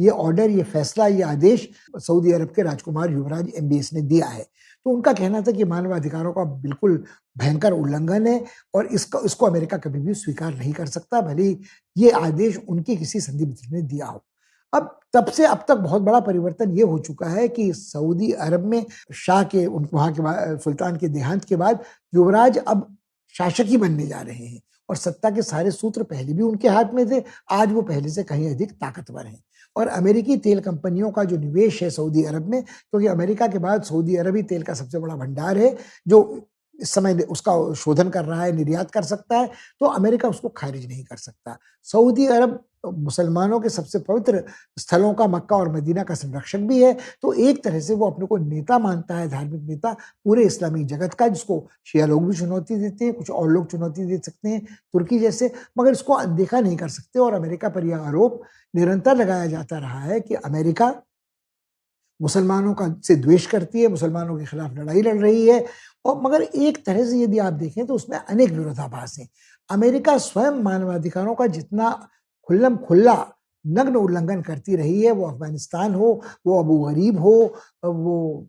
ये ऑर्डर, ये फैसला, ये आदेश सऊदी अरब के राजकुमार युवराज एमबीएस ने दिया है। तो उनका कहना था कि मानवाधिकारों का बिल्कुल भयंकर उल्लंघन है और इसको अमेरिका कभी भी स्वीकार नहीं कर सकता, भले ही ये आदेश उनके किसी संधि मित्र ने दिया हो। अब तब से अब तक बहुत बड़ा परिवर्तन ये हो चुका है कि सऊदी अरब में शाह के वहाँ के सुल्तान के देहांत के बाद युवराज अब शासक ही बनने जा रहे हैं और सत्ता के सारे सूत्र पहले भी उनके हाथ में थे, आज वो पहले से कहीं अधिक ताकतवर हैं। और अमेरिकी तेल कंपनियों का जो निवेश है सऊदी अरब में, क्योंकि अमेरिका के बाद सऊदी अरब ही तेल का सबसे बड़ा भंडार है, जो इस समय उसका शोधन कर रहा है, निर्यात कर सकता है, तो अमेरिका उसको खारिज नहीं कर सकता। सऊदी अरब मुसलमानों के सबसे पवित्र स्थलों का, मक्का और मदीना का संरक्षक भी है, तो एक तरह से वो अपने को नेता मानता है, धार्मिक नेता पूरे इस्लामी जगत का, जिसको शिया लोग भी चुनौती देते हैं, कुछ और लोग चुनौती दे सकते हैं, तुर्की जैसे, मगर इसको अनदेखा नहीं कर सकते और अमेरिका पर यह आरोप निरंतर लगाया जाता रहा है कि अमेरिका मुसलमानों का से द्वेष करती है, मुसलमानों के खिलाफ लड़ाई लड़ रही है। और मगर एक तरह से यदि आप देखें तो उसमें अनेक विरोधाभास हैं। अमेरिका स्वयं मानवाधिकारों का जितना खुल्लम-खुल्ला नग्न उल्लंघन करती रही है, वो अफ़गानिस्तान हो, वो अबू गरीब हो, वो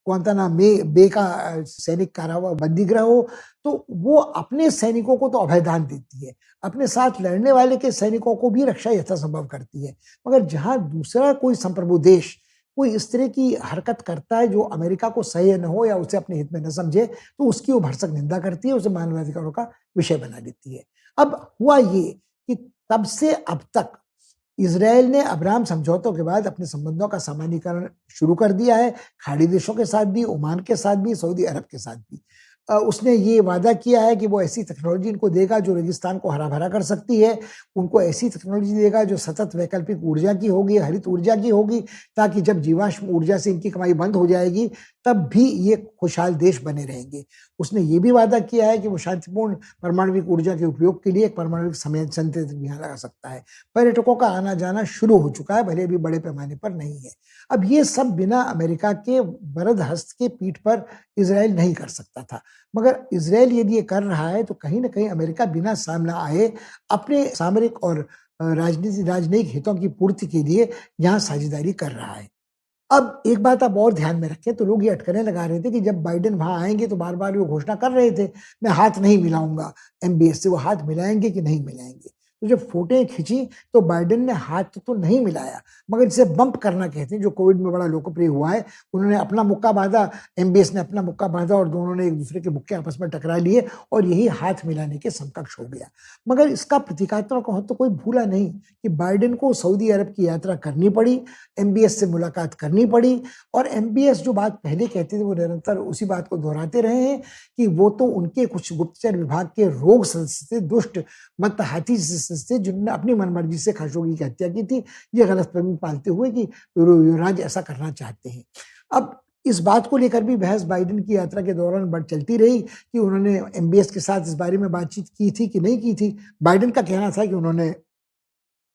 ग्वांतानामे बे का सैनिक कारावास बंदीगृह हो, तो वो अपने सैनिकों को तो अभयदान देती है, अपने साथ लड़ने वाले के सैनिकों को भी रक्षा यथासंभव करती है। मगर जहाँ दूसरा कोई संप्रभु देश कोई इस तरह की हरकत करता है जो अमेरिका को सह्य न हो या उसे अपने हित में न समझे, तो उसकी वो भरसक निंदा करती है, उसे मानवाधिकारों का विषय बना देती है। अब हुआ ये कि तब से अब तक इज़राइल ने अब्राहम समझौतों के बाद अपने संबंधों का सामान्यीकरण शुरू कर दिया है, खाड़ी देशों के साथ भी, ओमान के साथ भी, सऊदी अरब के साथ भी। उसने ये वादा किया है कि वो ऐसी टेक्नोलॉजी इनको देगा जो रेगिस्तान को हरा-भरा कर सकती है, उनको ऐसी टेक्नोलॉजी देगा जो सतत वैकल्पिक ऊर्जा की होगी, हरित ऊर्जा की होगी, ताकि जब जीवाश्म ऊर्जा से इनकी कमाई बंद हो जाएगी, तब भी ये खुशहाल देश बने रहेंगे। उसने ये भी वादा किया है कि वो शांतिपूर्ण परमाणुविक ऊर्जा के उपयोग के लिए एक परमाणुविक संयंत्र भी यहाँ लगा सकता है। पर्यटकों का आना-जाना शुरू हो चुका है, भले अभी बड़े पैमाने पर नहीं है। अब ये सब बिना अमेरिका के वरद हस्त के पीठ पर इज़राइल नहीं कर सकता था। मगर इज़राइल यदि ये कर रहा है तो कहीं न कहीं अमेरिका बिना सामना आए अपने सामरिक और राजनयिक हितों की पूर्ति के लिए यहाँ साझेदारी कर रहा है। अब एक बात आप और ध्यान में रखें तो लोग ये अटकलें लगा रहे थे कि जब बाइडेन वहाँ आएँगे तो बार-बार वो घोषणा कर रहे थे, मैं हाथ नहीं मिलाऊँगा एमबीएस से, वो हाथ मिलाएँगे कि नहीं मिलाएँगे? तो जब फ़ोटें खींची तो बाइडेन ने हाथ तो नहीं मिलाया, मगर जिसे बम्प करना कहते हैं जो कोविड में बड़ा लोकप्रिय हुआ है, उन्होंने अपना मुक्का बाँधा, एमबीएस ने अपना मुक्का बाँधा और दोनों ने एक-दूसरे के मुक्के आपस में टकरा लिए और यही हाथ मिलाने के समकक्ष हो गया। मगर इसका प्रतीकात्मक महत्व कोई भूला नहीं कि बाइडेन को सऊदी अरब की यात्रा करनी पड़ी, एमबीएस से मुलाकात करनी पड़ी और एमबीएस जो बात पहले कहते थे वो निरंतर उसी बात को दोहराते रहे हैं कि वो तो उनके कुछ गुप्तचर विभाग के रोग सदस्य थे, दुष्ट हाथी सदस्य थे जिन्होंने अपनी मनमर्जी से खशोगी की हत्या की थी, ये गलतफहमी पालते हुए कि युवराज ऐसा करना चाहते हैं। अब इस बात को लेकर भी बहस बाइडेन की यात्रा के दौरान बढ़ चलती रही कि उन्होंने एमबीएस के साथ इस बारे में बातचीत की थी कि नहीं की थी। बाइडेन का कहना था कि उन्होंने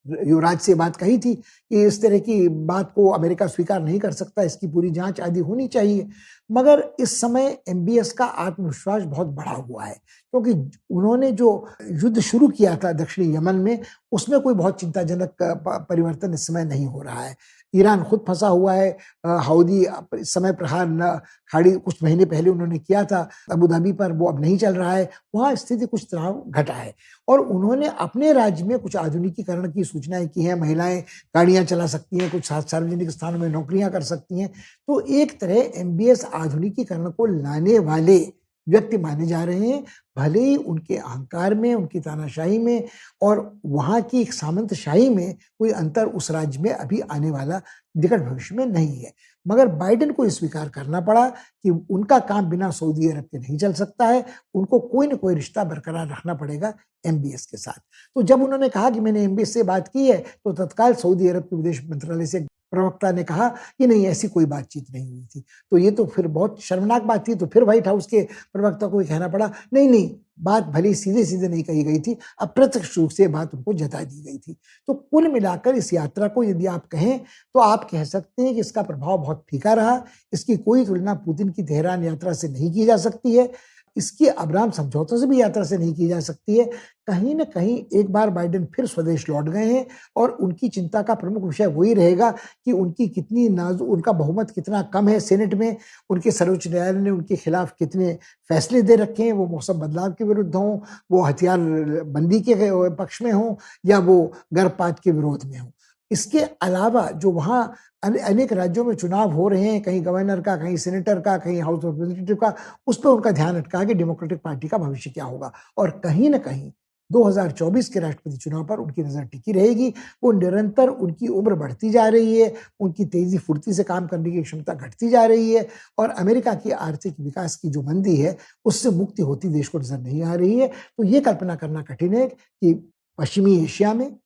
युवराज से बात कही थी कि इस तरह की बात को अमेरिका स्वीकार नहीं कर सकता, इसकी पूरी जाँच आदि होनी चाहिए। मगर इस समय एमबीएस का आत्मविश्वास बहुत बढ़ा हुआ है, क्योंकि उन्होंने जो युद्ध शुरू किया था दक्षिणी यमन में, उसमें कोई बहुत चिंताजनक परिवर्तन इस समय नहीं हो रहा है। ईरान खुद फँसा हुआ है, हाउदी इस समय प्रहार न खाड़ी कुछ महीने पहले उन्होंने किया था अबू धाबी पर, वो अब नहीं चल रहा है। वहाँ स्थिति कुछ तनाव घटा है। और उन्होंने अपने राज्य में कुछ आधुनिकीकरण की सूचनाएँ की हैं, महिलाएँ गाड़ियाँ चला सकती हैं, कुछ सार्वजनिक स्थानों में नौकरियाँ कर सकती हैं। तो एक तरह एमबीएस आधुनिकीकरण को लाने वाले व्यक्ति माने जा रहे हैं, भले ही उनके अहंकार में, उनकी तानाशाही में और वहाँ की एक सामंतशाही में कोई अंतर उस राज्य में अभी आने वाला निकट भविष्य में नहीं है। मगर बाइडेन को ये स्वीकार करना पड़ा कि उनका काम बिना सऊदी अरब के नहीं चल सकता है, उनको कोई न कोई रिश्ता बरकरार रखना पड़ेगा एमबीएस के साथ। तो जब उन्होंने कहा कि मैंने एमबीएस से बात की है, तो तत्काल सऊदी अरब के विदेश मंत्रालय से प्रवक्ता ने कहा कि नहीं ऐसी कोई बातचीत नहीं हुई थी। तो ये तो फिर बहुत शर्मनाक बात थी, तो फिर व्हाइट हाउस के प्रवक्ता को ये कहना पड़ा, नहीं, बात भले ही सीधे-सीधे नहीं कही गई थी, अप्रत्यक्ष रूप से बात उनको जता दी गई थी। तो कुल मिलाकर इस यात्रा को यदि आप कहें, तो आप कह सकते हैं कि इसका प्रभाव बहुत फीका रहा। इसकी कोई तुलना पुतिन की तेहरान यात्रा से नहीं की जा सकती है। इसकी अब्राहम समझौतों से भी यात्रा से नहीं की जा सकती है। कहीं न कहीं एक बार बाइडेन फिर स्वदेश लौट गए हैं और उनकी चिंता का प्रमुख विषय वही रहेगा कि उनका बहुमत कितना कम है सेनेट में, उनके सर्वोच्च न्यायालय ने उनके खिलाफ कितने फैसले दे रखे हैं, वो मौसम बदलाव के विरुद्ध हों, वो हथियार बंदी के पक्ष में हों या वो गर्भपात के विरोध में हों। इसके अलावा जो वहाँ अनेक राज्यों में चुनाव हो रहे हैं, कहीं गवर्नर का, कहीं सेनेटर का, कहीं हाउस ऑफ रिप्रेजेंटेटिव का, उस पे उनका ध्यान अटका है कि डेमोक्रेटिक पार्टी का भविष्य क्या होगा और कहीं न कहीं 2024 के राष्ट्रपति चुनाव पर उनकी नज़र टिकी रहेगी। वो निरंतर उनकी उम्र बढ़ती जा रही है, उनकी तेज़ी फुर्ती से काम करने की क्षमता घटती जा रही है और अमेरिका की आर्थिक विकास की जो मंदी है, उससे मुक्ति होती देश को नज़र नहीं आ रही है। तो ये कल्पना करना कठिन है कि पश्चिमी एशिया में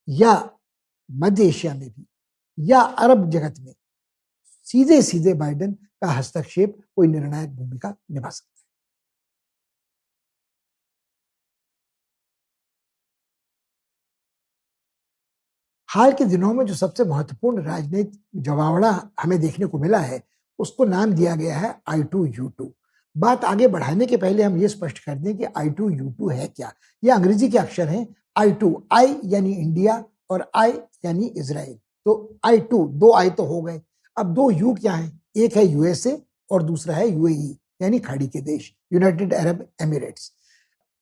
या मध्य एशिया में भी या अरब जगत में सीधे-सीधे बाइडेन का हस्तक्षेप कोई निर्णायक भूमिका निभा सकता है। हाल के दिनों में जो सबसे महत्वपूर्ण राजनीतिक जमावड़ा हमें देखने को मिला है, उसको नाम दिया गया है I2U2। बात आगे बढ़ाने के पहले हम ये स्पष्ट कर दें कि I2U2 है क्या? ये अंग्रेजी के अक्षर हैं I2, I यानी इंडिया और I यानी इज़राइल। तो I2, 2 I तो हो गए। अब 2 U क्या हैं? एक है यूएसए और दूसरा है यूएई यानी खाड़ी के देश, यूनाइटेड अरब एमिरेट्स।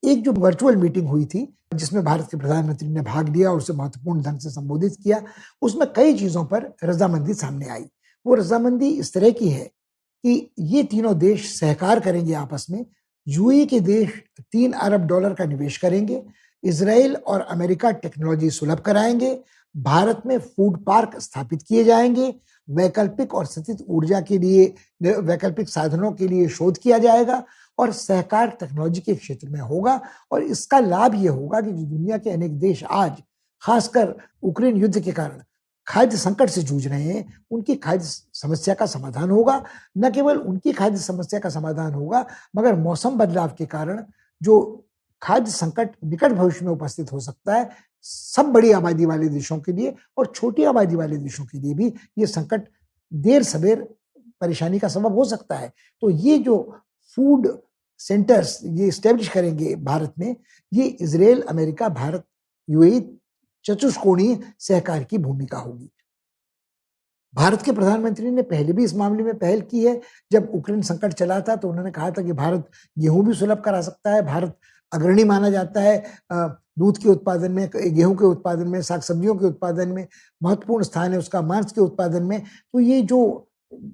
एक जो वर्चुअल मीटिंग हुई थी, जिसमें भारत के प्रधानमंत्री ने भाग लिया और उसे महत्वपूर्ण ढंग से संबोधित किया, उसमें कई चीज़ों पर रज़ामंदी सामने आई। वो रज़ामंदी इस तरह की है कि ये तीनों देश सहकार करेंगे आपस में। यूएई के देश $3 अरब का निवेश करेंगे। इज़राइल और अमेरिका टेक्नोलॉजी सुलभ कराएँगे। भारत में फूड पार्क स्थापित किए जाएँगे। वैकल्पिक और सतत ऊर्जा के लिए वैकल्पिक साधनों के लिए शोध किया जाएगा और सहकार टेक्नोलॉजी के क्षेत्र में होगा। और इसका लाभ ये होगा कि जो दुनिया के अनेक देश आज खासकर यूक्रेन युद्ध के कारण खाद्य संकट से जूझ रहे हैं, उनकी खाद्य समस्या का समाधान होगा। न केवल उनकी खाद्य समस्या का समाधान होगा, मगर मौसम बदलाव के कारण जो खाद्य संकट निकट भविष्य में उपस्थित हो सकता है, सब बड़ी आबादी वाले देशों के लिए और छोटी आबादी वाले देशों के लिए भी ये संकट देर-सवेर परेशानी का सबब हो सकता है। तो ये जो फूड सेंटर्स ये एस्टेब्लिश करेंगे भारत में, ये इज़राइल, अमेरिका, भारत, यूएई चतुष्कोणीय सहकार की भूमिका होगी। भारत के प्रधानमंत्री ने पहले भी इस मामले में पहल की है। जब यूक्रेन संकट चला था तो उन्होंने कहा था कि भारत गेहूँ भी सुलभ करा सकता है। भारत अग्रणी माना जाता है दूध के उत्पादन में, गेहूँ के उत्पादन में, साग-सब्जियों के उत्पादन में महत्वपूर्ण स्थान है उसका, मांस के उत्पादन में। तो ये जो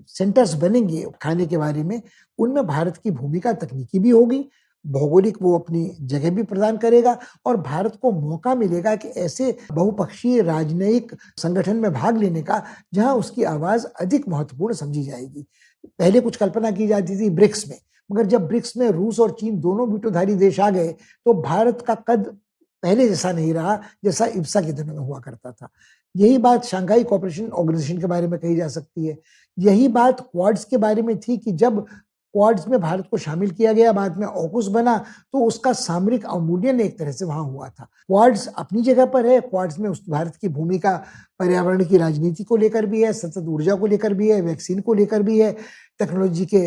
सेंटर्स बनेंगे खाने के बारे में, उनमें भारत की भूमिका तकनीकी भी होगी, भौगोलिक वो अपनी जगह भी प्रदान करेगा और भारत को मौका मिलेगा कि ऐसे बहुपक्षीय राजनयिक संगठन में भाग लेने का, जहां उसकी आवाज़ अधिक महत्वपूर्ण समझी जाएगी। पहले कुछ कल्पना की जाती थी ब्रिक्स में, मगर जब ब्रिक्स में रूस और चीन दोनों वीटोधारी देश आ गए, तो भारत का कद पहले जैसा नहीं रहा, जैसा इब्सा के दिनों में हुआ करता था। यही बात शंघाई कोऑपरेशन ऑर्गेनाइजेशन के बारे में कही जा सकती है। यही बात क्वाड्स के बारे में थी कि जब क्वाड्स में भारत को शामिल किया गया, बाद में ऑकूस बना, तो उसका सामरिक अवमूल्यन एक तरह से वहाँ हुआ था। क्वाड्स अपनी जगह पर है, क्वाड्स में उस भारत की भूमिका पर्यावरण की राजनीति को लेकर भी है, सतत ऊर्जा को लेकर भी है, वैक्सीन को लेकर भी है, टेक्नोलॉजी के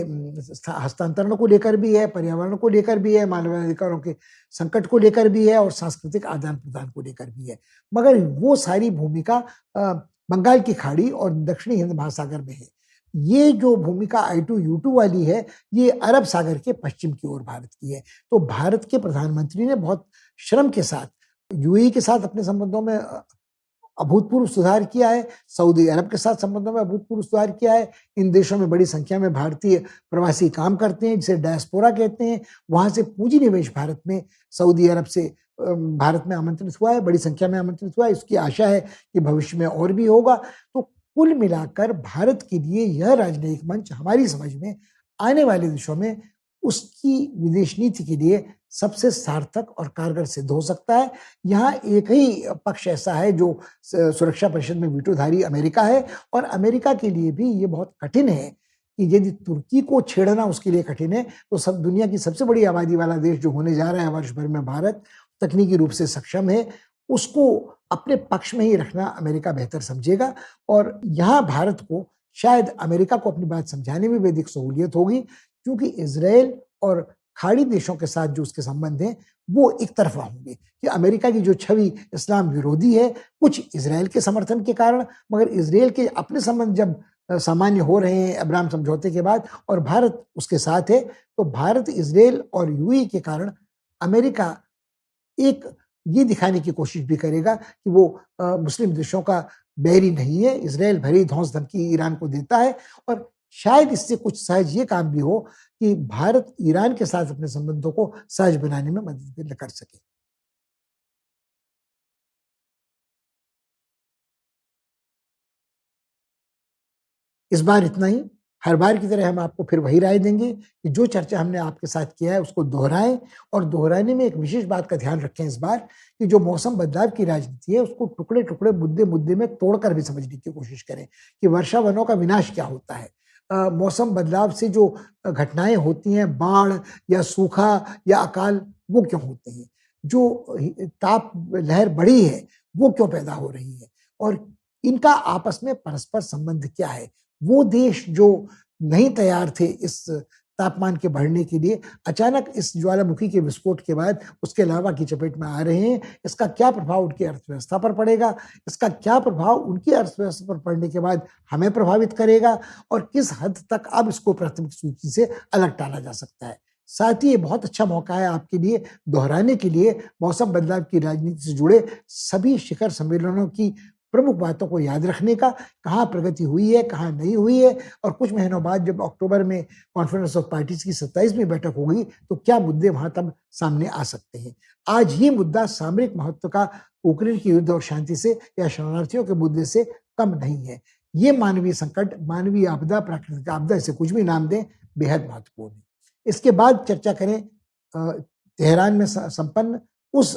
हस्तांतरण को लेकर भी है, पर्यावरण को लेकर भी है, मानवाधिकारों के संकट को लेकर भी है और सांस्कृतिक आदान-प्रदान को लेकर भी है। मगर वो सारी भूमिका बंगाल की खाड़ी और दक्षिणी हिंद महासागर में है। ये जो भूमिका I2U2 वाली है, ये अरब सागर के पश्चिम की ओर भारत की है। तो भारत के प्रधानमंत्री ने बहुत श्रम के साथ यूएई के साथ अपने संबंधों में अभूतपूर्व सुधार किया है, सऊदी अरब के साथ संबंधों में अभूतपूर्व सुधार किया है। इन देशों में बड़ी संख्या में भारतीय प्रवासी काम करते हैं, जिसे डायस्पोरा कहते हैं। वहाँ से पूंजी निवेश भारत में सऊदी अरब से भारत में आमंत्रित हुआ है, बड़ी संख्या में आमंत्रित हुआ है। इसकी आशा है कि भविष्य में और भी होगा। तो कुल मिलाकर भारत के लिए यह राजनयिक मंच हमारी समझ में आने वाले दिनों में उसकी विदेश नीति के लिए सबसे सार्थक और कारगर सिद्ध हो सकता है। यहाँ एक ही पक्ष ऐसा है जो सुरक्षा परिषद में वीटोधारी अमेरिका है और अमेरिका के लिए भी ये बहुत कठिन है कि यदि तुर्की को छेड़ना उसके लिए कठिन है, तो सब दुनिया की सबसे बड़ी आबादी वाला देश जो होने जा रहा है वर्ष भर में भारत, तकनीकी रूप से सक्षम है, उसको अपने पक्ष में ही रखना अमेरिका बेहतर समझेगा। और यहाँ भारत को शायद अमेरिका को अपनी बात समझाने में भी अधिक सहूलियत होगी, क्योंकि इज़राइल और खाड़ी देशों के साथ जो उसके संबंध हैं, वो एक तरफ़ा होंगे कि अमेरिका की जो छवि इस्लाम विरोधी है, कुछ इज़राइल के समर्थन के कारण, मगर इज़राइल के अपने संबंध जब सामान्य हो रहे हैं अब्राहम समझौते के बाद और भारत उसके साथ है, तो भारत, इज़राइल और यूएई के कारण अमेरिका एक ये दिखाने की कोशिश भी करेगा कि वो मुस्लिम देशों का बैरी नहीं है। इज़राइल भरी धौंस धमकी ईरान को देता है और शायद इससे कुछ सहज ये काम भी हो कि भारत ईरान के साथ अपने संबंधों को सहज बनाने में मदद भी कर सके। इस बार इतना ही। हर बार की तरह हम आपको फिर वही राय देंगे कि जो चर्चा हमने आपके साथ किया है उसको दोहराएँ और दोहराने में एक विशेष बात का ध्यान रखें इस बार कि जो मौसम बदलाव की राजनीति है उसको टुकड़े-टुकड़े, मुद्दे-मुद्दे में तोड़कर भी समझने की कोशिश करें कि वर्षा वनों का विनाश क्या होता है। मौसम बदलाव से जो घटनाएँ होती हैं, बाढ़ या सूखा या अकाल, वो क्यों होते हैं? जो ताप लहर बढ़ी है, वो क्यों पैदा हो रही है? और इनका आपस में परस्पर संबंध क्या है। वो देश जो नहीं तैयार थे इस तापमान के बढ़ने के लिए, अचानक इस ज्वालामुखी के विस्फोट के बाद उसके लावा की चपेट में आ रहे हैं। इसका क्या प्रभाव उनकी अर्थव्यवस्था पर पड़ेगा, इसका क्या प्रभाव उनकी अर्थव्यवस्था पर पड़ने के बाद हमें प्रभावित करेगा और किस हद तक अब इसको प्राथमिक सूची से अलग टाला जा सकता है। साथ ही ये बहुत अच्छा मौका है आपके लिए दोहराने के लिए मौसम बदलाव की राजनीति से जुड़े सभी शिखर सम्मेलनों की प्रमुख बातों को याद रखने का, कहाँ प्रगति हुई है, कहाँ नहीं हुई है और कुछ महीनों बाद जब अक्टूबर में कॉन्फ्रेंस ऑफ पार्टीज की 27वीं बैठक होगी तो क्या मुद्दे वहां तब सामने आ सकते हैं। आज ये मुद्दा सामरिक महत्व का उक्रेन की युद्ध और शांति से या शरणार्थियों के मुद्दे से कम नहीं है। ये मानवीय संकट, मानवीय आपदा, प्राकृतिक आपदा, इसे कुछ भी नाम दें, बेहद महत्वपूर्ण है। इसके बाद चर्चा करें तेहरान में संपन्न उस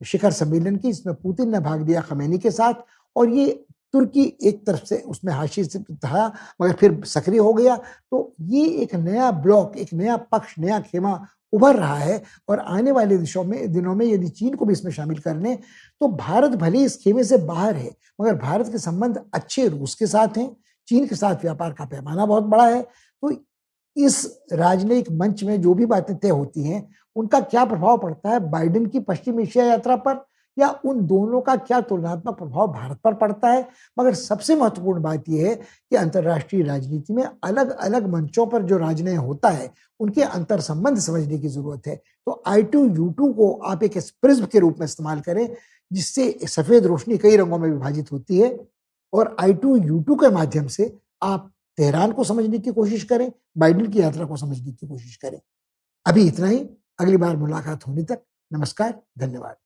शिखर सम्मेलन की, इसमें पुतिन ने भाग लिया खमेनी के साथ और ये तुर्की एक तरफ से उसमें हाशिए से था मगर फिर सक्रिय हो गया। तो ये एक नया ब्लॉक, एक नया पक्ष, नया खेमा उभर रहा है और आने वाले दिनों में यदि चीन को भी इसमें शामिल कर लें तो भारत भले इस खेमे से बाहर है मगर भारत के संबंध अच्छे रूस के साथ हैं, चीन के साथ व्यापार का पैमाना बहुत बड़ा है। तो इस राजनयिक मंच में जो भी बातें तय होती हैं उनका क्या प्रभाव पड़ता है बाइडेन की पश्चिम एशिया यात्रा पर या उन दोनों का क्या तुलनात्मक प्रभाव भारत पर पड़ता है। मगर सबसे महत्वपूर्ण बात यह है कि अंतर्राष्ट्रीय राजनीति में अलग अलग मंचों पर जो राजनय होता है उनके अंतर संबंध समझने की जरूरत है। तो I2U2 को आप एक प्रिज्म के रूप में इस्तेमाल करें जिससे सफेद रोशनी कई रंगों में विभाजित होती है और I2U2 के माध्यम से आप तेहरान को समझने की कोशिश करें, बाइडेन की यात्रा को समझने की कोशिश करें। अभी इतना ही, अगली बार मुलाकात होने तक नमस्कार, धन्यवाद।